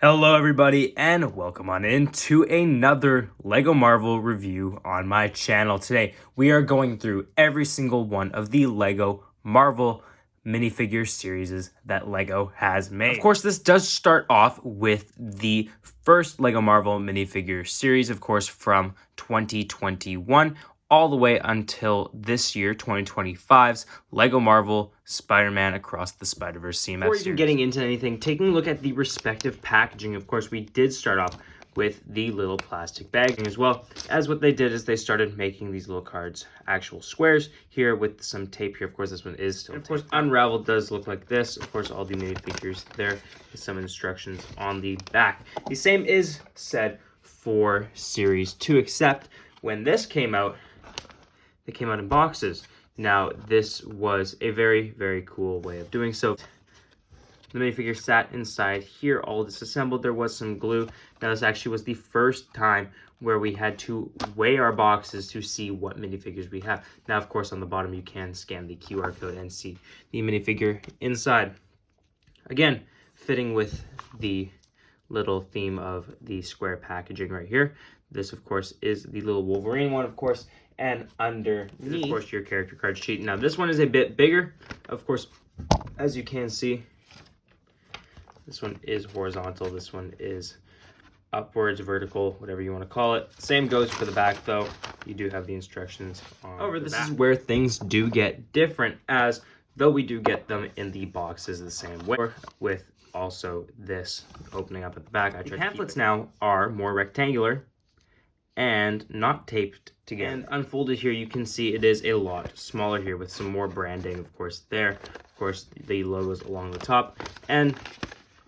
Hello everybody and welcome on in to another LEGO Marvel review on my channel. Today we are going through every single one of the LEGO Marvel minifigure series that LEGO has made. Of course, this does start off with the first LEGO Marvel minifigure series, of course, from 2021 all the way until this year, 2025's LEGO Marvel Spider-Man Across the Spider-Verse CMF Before even getting into anything, taking a look at the respective packaging, of course, we did start off with the little plastic bag, as well as what they did is they started making these little cards actual squares here with some tape here. Of course, this one is still, and of course, unraveled does look like this. Of course, all the minifigures there with some instructions on the back. The same is said for Series 2, except when this came out, they came out in boxes. Now, this was a very, very cool way of doing so. The minifigure sat inside here, all disassembled. There was some glue. Now, this actually was the first time where we had to weigh our boxes to see what minifigures we have. Now, of course, on the bottom, you can scan the QR code and see the minifigure inside. Again, fitting with the little theme of the square packaging right here. This, of course, is the little Wolverine one, of course, and underneath, of course, your character card sheet. Now, this one is a bit bigger. Of course, as you can see, this one is horizontal. This one is upwards, vertical, whatever you want to call it. Same goes for the back, though. You do have the instructions on However, this is where things do get different, as though we do get them in the boxes the same way, with also this opening up at the back. The pamphlets now are more rectangular and not taped together. And unfolded here, you can see it is a lot smaller here with some more branding, of course, there. Of course, the logos along the top. And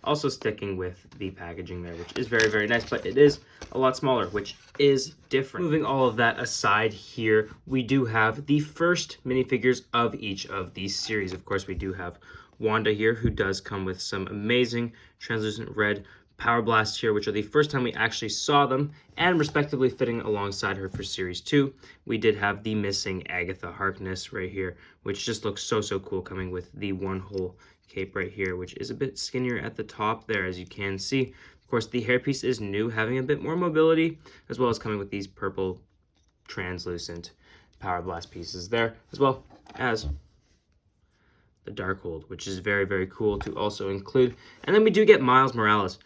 also sticking with the packaging there, which is very, very nice, but it is a lot smaller, which is different. Moving all of that aside here, we do have the first minifigures of each of these series. Of course, we do have Wanda here, who does come with some amazing translucent red Power Blasts here, which are the first time we actually saw them, and respectively fitting alongside her for Series 2. We did have the missing Agatha Harkness right here, which just looks so, so cool, coming with the one whole cape right here, which is a bit skinnier at the top there, as you can see. Of course, the hairpiece is new, having a bit more mobility, as well as coming with these purple translucent Power Blast pieces there, as well as the Darkhold, which is very, very cool to also include. And then we do get Miles Morales.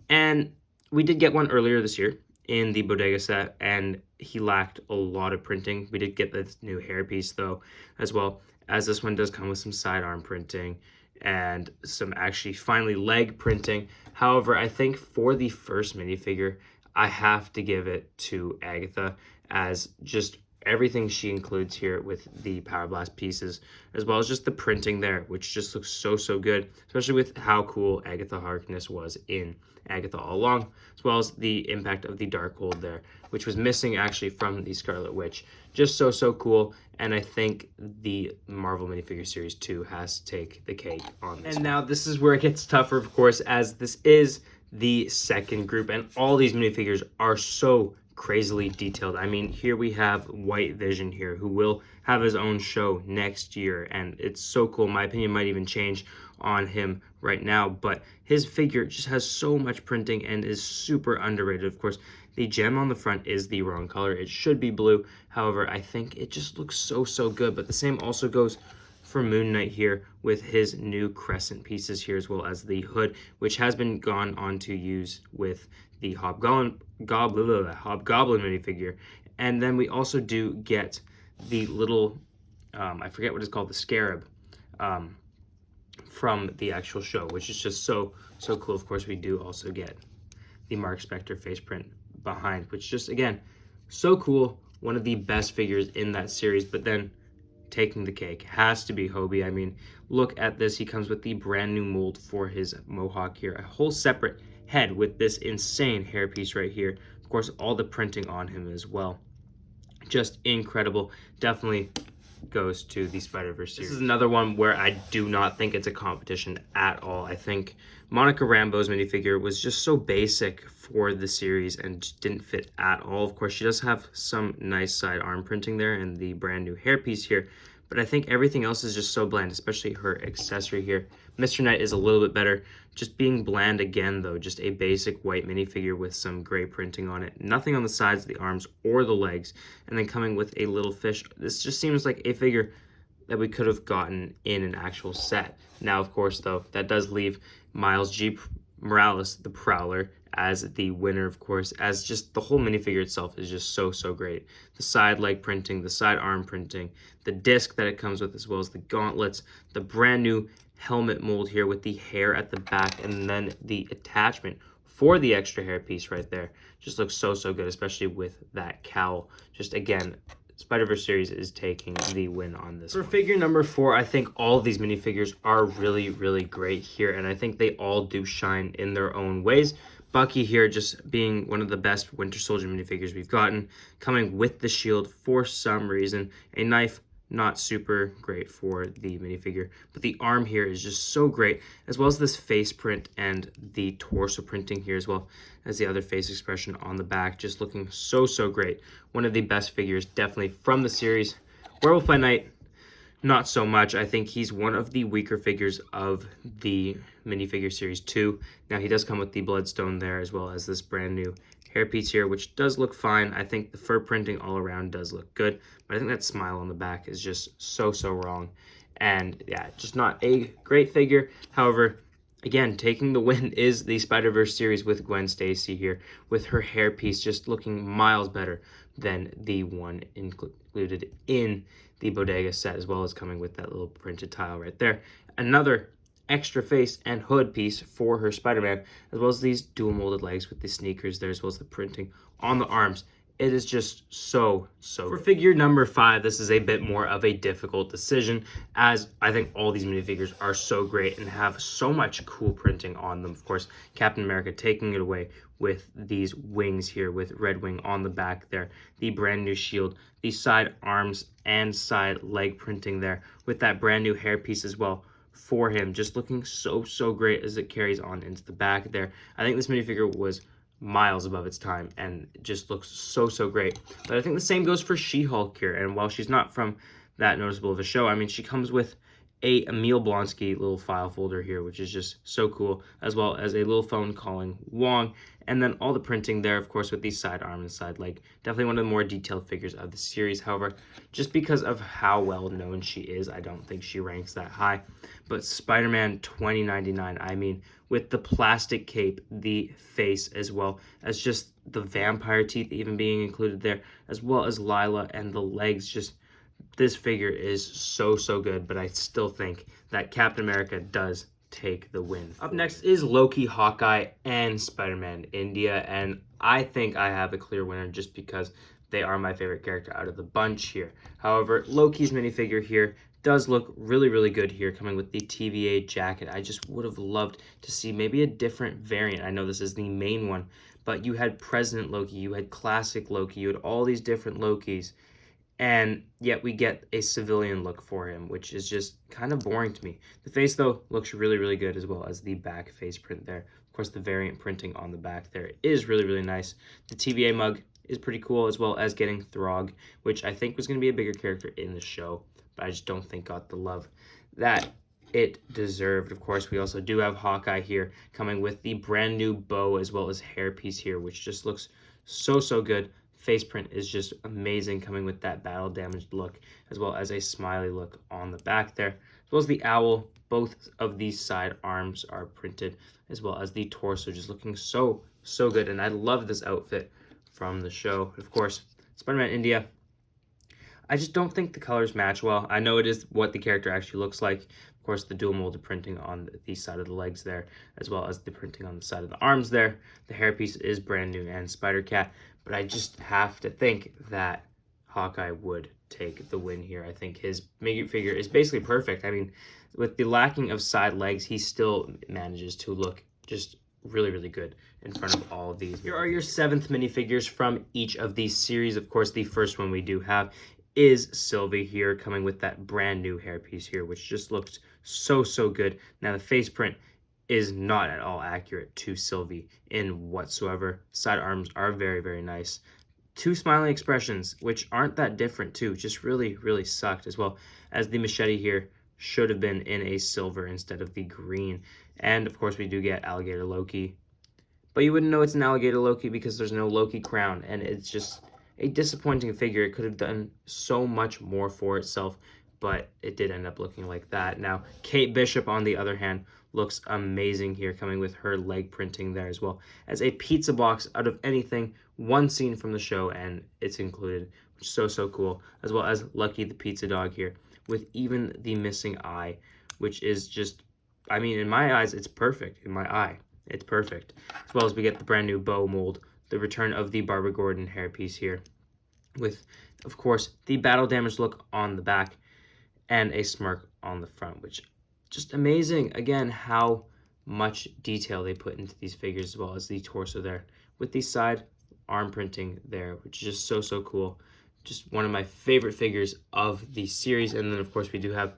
And we did get one earlier this year in the Bodega set, and he lacked a lot of printing. We did get this new hairpiece, though, as well as this one does come with some sidearm printing and some actually finally leg printing. However, I think for the first minifigure, I have to give it to Agatha, as just everything she includes here with the Power Blast pieces, as well as just the printing there, which just looks so, so good, especially with how cool Agatha Harkness was in Agatha all along, as well as the impact of the Darkhold there, which was missing actually from the Scarlet Witch. Just so, so cool, and I think the Marvel minifigure series 2 has to take the cake on this. And now this is where it gets tougher, of course, as this is the second group, and all these minifigures are so crazily detailed. I mean, here we have White Vision here, who will have his own show next year, and it's so cool. My opinion might even change on him right now, but his figure just has so much printing and is super underrated. Of course, the gem on the front is the wrong color. It should be blue. However, I think it just looks so, so good, but the same also goes for Moon Knight here with his new crescent pieces here, as well as the hood, which has been gone on to use with the Hobgoblin minifigure. And then we also do get the little, I forget what it's called, the scarab from the actual show, which is just so, so cool. Of course, we do also get the Mark Spector face print behind, which just, again, so cool. One of the best figures in that series, but then taking the cake has to be Hobie. I mean, look at this. He comes with the brand new mold for his mohawk here, a whole separate head with this insane hairpiece right here. Of course, all the printing on him as well. Just incredible. Definitely goes to the Spiderverse series. This is another one where I do not think it's a competition at all. I think Monica Rambeau's minifigure was just so basic for the series and didn't fit at all. Of course, she does have some nice side arm printing there and the brand new hairpiece here, but I think everything else is just so bland, especially her accessory here. Mr. Knight is a little bit better, just being bland again though, just a basic white minifigure with some gray printing on it. Nothing on the sides of the arms or the legs, and then coming with a little fish. This just seems like a figure that we could have gotten in an actual set. Now, of course, though, that does leave Miles G. Morales, the Prowler, as the winner, of course, as just the whole minifigure itself is just so, so great. The side leg printing, the side arm printing, the disc that it comes with, as well as the gauntlets, the brand new helmet mold here with the hair at the back, and then the attachment for the extra hair piece right there. Just looks so, so good, especially with that cowl. Just, again, Spiderverse series is taking the win on this. For figure number 4, I think all of these minifigures are really, really great here, and I think they all do shine in their own ways. Bucky here just being one of the best Winter Soldier minifigures we've gotten, coming with the shield for some reason. A knife, not super great for the minifigure, but the arm here is just so great, as well as this face print and the torso printing here, as well as the other face expression on the back, just looking so, so great. One of the best figures, definitely, from the series. Werewolf by Night, not so much. I think he's one of the weaker figures of the minifigure series 2. Now, he does come with the bloodstone there, as well as this brand new hairpiece here, which does look fine. I think the fur printing all around does look good, but I think that smile on the back is just so, so wrong. And yeah, just not a great figure. However, again, taking the win is the Spiderverse series with Gwen Stacy here, with her hairpiece just looking miles better than the one included in the Bodega set, as well as coming with that little printed tile right there. Another extra face and hood piece for her Spider-Man, as well as these dual molded legs with the sneakers there, as well as the printing on the arms. It is just so, so good. For figure number 5, this is a bit more of a difficult decision, as I think all these minifigures are so great and have so much cool printing on them. Of course, Captain America taking it away with these wings here with red wing on the back there, the brand new shield, the side arms and side leg printing there with that brand new hairpiece as well for him, just looking so, so great as it carries on into the back there. I think this minifigure was miles above its time and just looks so, so great. But I think the same goes for She-Hulk here, and while she's not from that noticeable of a show, I mean, she comes with a Emil Blonsky little file folder here, which is just so cool, as well as a little phone calling Wong, and then all the printing there, of course, with the side arm and side leg. Definitely one of the more detailed figures of the series. However, just because of how well known she is, I don't think she ranks that high. But Spider-Man 2099, I mean, with the plastic cape, the face, as well as just the vampire teeth even being included there, as well as Lila and the legs, just this figure is so, so good, but I still think that Captain America does take the win. Up next is Loki, Hawkeye, and Spider-Man India, and I think I have a clear winner just because they are my favorite character out of the bunch here. However, Loki's minifigure here does look really, really good here, coming with the TVA jacket. I just would have loved to see maybe a different variant. I know this is the main one, but you had President Loki, you had Classic Loki, you had all these different Lokis, and yet we get a civilian look for him, which is just kind of boring to me. The face, though, looks really, really good, as well as the back face print there. Of course, the variant printing on the back there is really, really nice. The TVA mug is pretty cool, as well as getting Throg, which I think was going to be a bigger character in the show, but I just don't think got the love that it deserved. Of course, we also do have Hawkeye here, coming with the brand new bow, as well as hairpiece here, which just looks so, so good. Face print is just amazing, coming with that battle damaged look, as well as a smiley look on the back there, as well as the owl. Both of these side arms are printed, as well as the torso, just looking so, so good. And I love this outfit from the show. Of course, Spider-Man India, I just don't think the colors match well. I know it is what the character actually looks like. Of course, the dual molded printing on the side of the legs there, as well as the printing on the side of the arms there. The hairpiece is brand new and Spider-Cat, but I just have to think that Hawkeye would take the win here. I think his figure is basically perfect. I mean, with the lacking of side legs, he still manages to look just really, really good in front of all of these. Here are your 7th minifigures from each of these series. Of course, the first one we do have is Sylvie here, coming with that brand new hairpiece here, which just looks so, so good. Now, the face print is not at all accurate to Sylvie in whatsoever. Side arms are very, very nice. 2 smiling expressions, which aren't that different too, just really, really sucked, as well as the machete here should have been in a silver instead of the green. And of course, we do get Alligator Loki. But you wouldn't know it's an Alligator Loki because there's no Loki crown, and it's just a disappointing figure. It could have done so much more for itself, but it did end up looking like that. Now, Kate Bishop, on the other hand, looks amazing here, coming with her leg printing there as well as a pizza box out of anything, one scene from the show, and it's included, which is so cool, as well as Lucky the pizza dog here with even the missing eye, which is just, I mean, in my eyes, it's perfect. In my eye, it's perfect. As well as we get the brand new bow mold, the return of the Barbara Gordon hairpiece here, with, of course, the battle damage look on the back and a smirk on the front, which just amazing. Again, how much detail they put into these figures, as well as the torso there with the side arm printing there, which is just so cool. Just one of my favorite figures of the series. And then, of course, we do have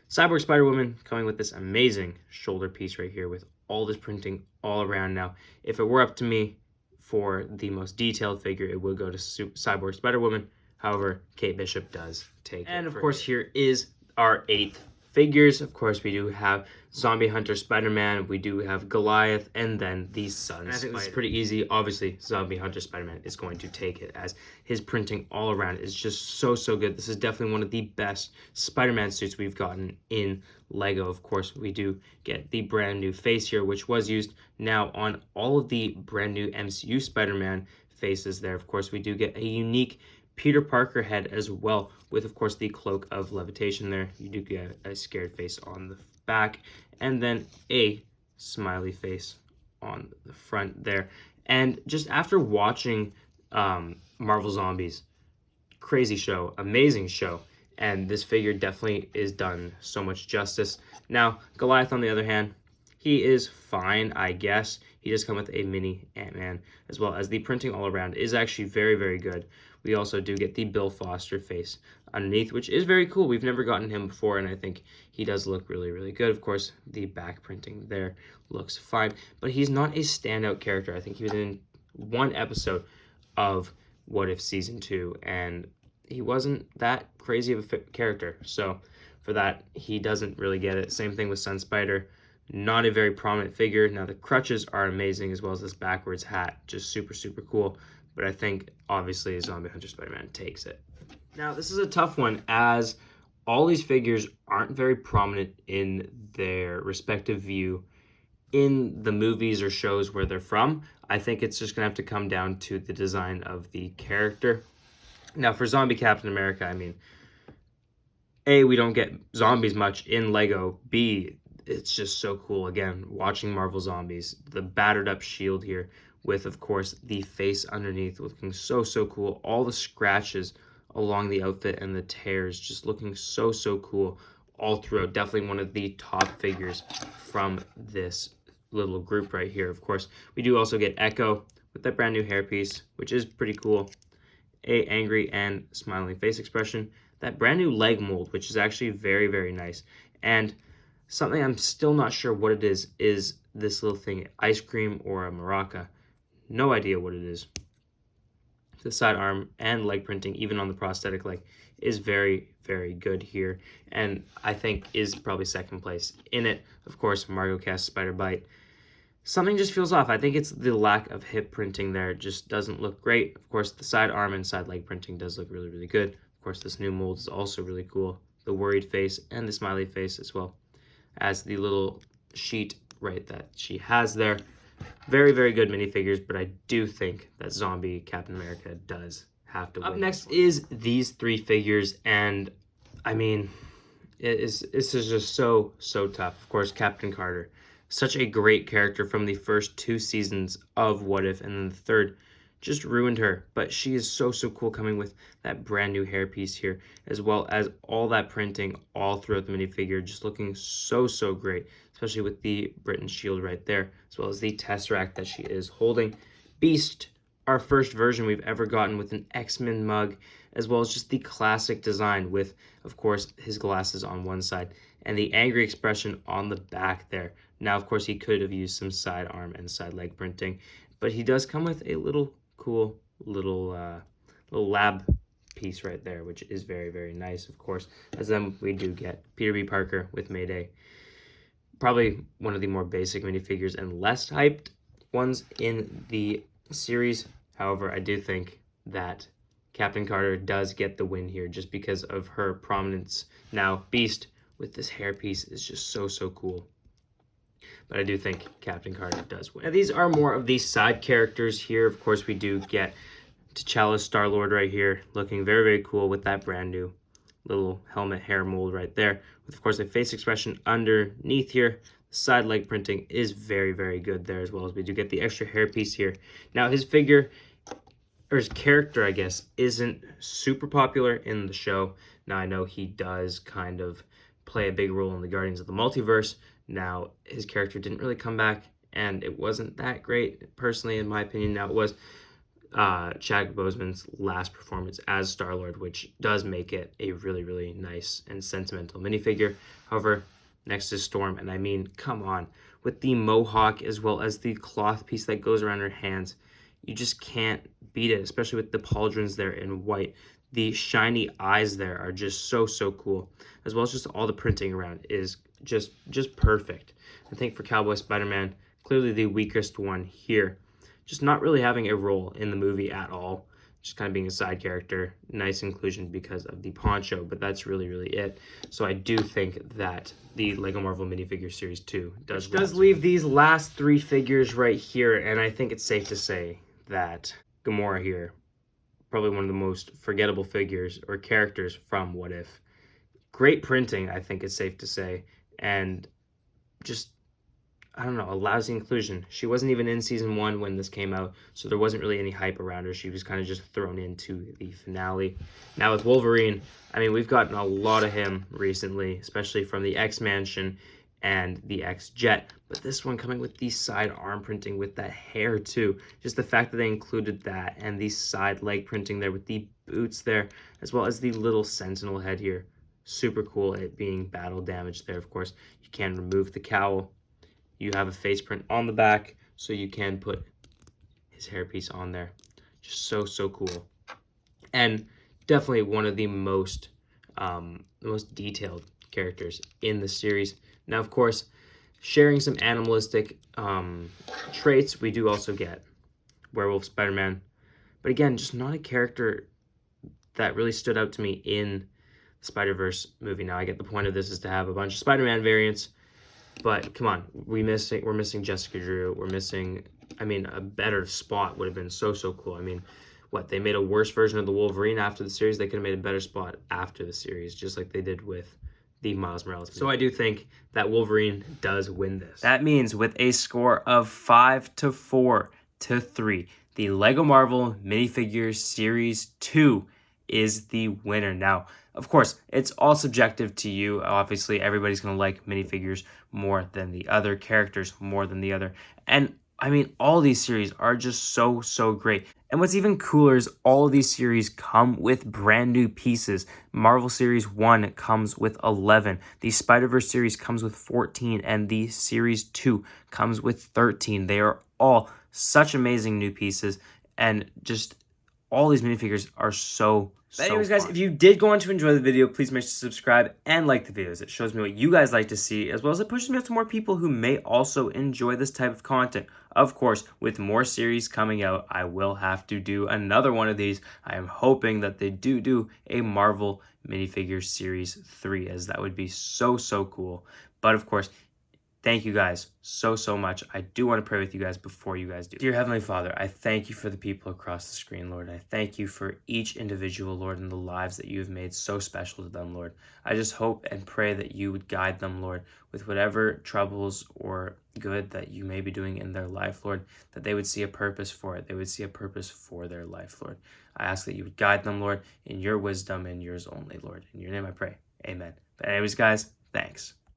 Cyborg Spider-Woman coming with this amazing shoulder piece right here with all this printing all around. Now, if it were up to me for the most detailed figure, it would go to Cyborg Spider-Woman. However, Kate Bishop does take it. And of course, here is our 8th figures. Of course, we do have Zombie Hunter Spider-Man, we do have Goliath, and then the Sun Spider. I think this is pretty easy. Obviously, Zombie Hunter Spider-Man is going to take it, as his printing all around is just so good. This is definitely one of the best Spider-Man suits we've gotten in Lego. Of course, we do get the brand new face here, which was used now on all of the brand new MCU Spider-Man faces there. Of course, we do get a unique Peter Parker head as well, with, of course, the cloak of levitation there. You do get a scared face on the back, and then a smiley face on the front there. And just after watching Marvel Zombies, crazy show, amazing show, and this figure definitely is done so much justice. Now, Goliath, on the other hand, he is fine, I guess. He does come with a mini Ant-Man, as well as the printing all around is actually very good. We also do get the Bill Foster face underneath, which is very cool. We've never gotten him before, and I think he does look really good. Of course, the back printing there looks fine, but he's not a standout character. I think he was in one episode of What If Season 2, and he wasn't that crazy of a character. So for that, he doesn't really get it. Same thing with Sun Spider. Not a very prominent figure. Now, the crutches are amazing, as well as this backwards hat. Just super cool. But I think, obviously, Zombie Hunter Spider-Man takes it. Now, this is a tough one, as all these figures aren't very prominent in their respective view in the movies or shows where they're from. I think it's just going to have to come down to the design of the character. Now, for Zombie Captain America, I mean, A, we don't get zombies much in Lego. B, it's just so cool. Again, watching Marvel Zombies, the battered up shield here with, of course, the face underneath looking so cool. All the scratches along the outfit and the tears just looking so cool all throughout. Definitely one of the top figures from this little group right here. Of course, we do also get Echo with that brand new hairpiece, which is pretty cool. A angry and smiling face expression. That brand new leg mold, which is actually very nice. And something I'm still not sure what it is this little thing, ice cream or a maraca. No idea what it is. The side arm and leg printing, even on the prosthetic leg, is very good here, and I think is probably second place in it. Of course, Margot Cast Spider Bite. Something just feels off. I think it's the lack of hip printing there. It just doesn't look great. Of course, the side arm and side leg printing does look really good. Of course, this new mold is also really cool. The worried face and the smiley face, as well as the little sheet right that she has there. Very good minifigures, but I do think that Zombie Captain America does have to win. Up next is these 3 figures, and I mean, this is just so tough. Of course, Captain Carter, such a great character from the first 2 seasons of What If, and then the third just ruined her. But she is so cool, coming with that brand new hairpiece here, as well as all that printing all throughout the minifigure, just looking so great, especially with the Britain shield right there, as well as the Tesseract that she is holding. Beast, our first version we've ever gotten with an X-Men mug, as well as just the classic design with, of course, his glasses on one side and the angry expression on the back there. Now, of course, he could have used some side arm and side leg printing, but he does come with a little cool little lab piece right there, which is very, very nice, of course. As then we do get Peter B. Parker with Mayday. Probably one of the more basic minifigures and less hyped ones in the series. However, I do think that Captain Carter does get the win here just because of her prominence. Now, Beast with this hairpiece is just so, so cool. But I do think Captain Carter does win. Now, these are more of the side characters here. Of course, we do get T'Challa Star-Lord right here, looking very, very cool with that brand new little helmet hair mold right there. With, of course, a face expression underneath here. The side leg printing is very, very good there, as well as we do get the extra hair piece here. Now, his figure, or his character, I guess, isn't super popular in the show. Now, I know he does kind of play a big role in the Guardians of the Multiverse. Now, his character didn't really come back, and it wasn't that great, personally, in my opinion. Now, it was Chadwick Boseman's last performance as Star-Lord, which does make it a really, really nice and sentimental minifigure. However, next is Storm, and I mean, come on. With the mohawk as well as the cloth piece that goes around her hands, you just can't beat it, especially with the pauldrons there in white. The shiny eyes there are just so, so cool, as well as just all the printing around is just perfect. I think for Cowboy Spider-Man, clearly the weakest one here. Just not really having a role in the movie at all. Just kind of being a side character. Nice inclusion because of the poncho, but that's really, really it. So I do think that the LEGO Marvel Minifigure Series 2 does leave these last three figures right here, and I think it's safe to say that Gamora here, probably one of the most forgettable figures or characters from What If. Great printing, I think it's safe to say, and just, I don't know, a lousy inclusion. She wasn't even in season 1 when this came out, so there wasn't really any hype around her. She was kind of just thrown into the finale. Now with Wolverine, I mean, we've gotten a lot of him recently, especially from the X-Mansion and the X-Jet. But this one coming with the side arm printing with that hair too. Just the fact that they included that and the side leg printing there with the boots there, as well as the little sentinel head here. Super cool, it being battle damaged there, of course. You can remove the cowl. You have a face print on the back, so you can put his hairpiece on there. Just so, so cool. And definitely one of the most detailed characters in the series. Now, of course, sharing some animalistic traits, we do also get Werewolf Spider-Man. But again, just not a character that really stood out to me in the Spiderverse movie. Now, I get the point of this is to have a bunch of Spider-Man variants, but come on, we're missing Jessica Drew. We're missing, I mean, a better spot would have been so, so cool. I mean, what, they made a worse version of the Wolverine after the series? They could have made a better spot after the series, just like they did with the Miles Morales. So I do think that Wolverine does win this. That means with a score of 5-4-3, the LEGO Marvel Minifigures Series 2 is the winner. Now, of course, it's all subjective to you. Obviously, everybody's going to like minifigures more than the other, characters more than the other. And I mean, all these series are just so, so great. And what's even cooler is all of these series come with brand new pieces. Marvel Series 1 comes with 11. The Spiderverse series comes with 14. And the Series 2 comes with 13. They are all such amazing new pieces. And just all these minifigures are so But anyways, guys, if you did go on to enjoy the video, please make sure to subscribe and like the videos. It shows me what you guys like to see, as well as it pushes me out to more people who may also enjoy this type of content. Of course, with more series coming out, I will have to do another one of these. I am hoping that they do a Marvel Minifigure Series 3, as that would be so, so cool. But of course, thank you guys so, so much. I do want to pray with you guys before you guys do. Dear Heavenly Father, I thank you for the people across the screen, Lord. I thank you for each individual, Lord, and the lives that you have made so special to them, Lord. I just hope and pray that you would guide them, Lord, with whatever troubles or good that you may be doing in their life, Lord, that they would see a purpose for it. They would see a purpose for their life, Lord. I ask that you would guide them, Lord, in your wisdom and yours only, Lord. In your name I pray. Amen. But anyways, guys, thanks.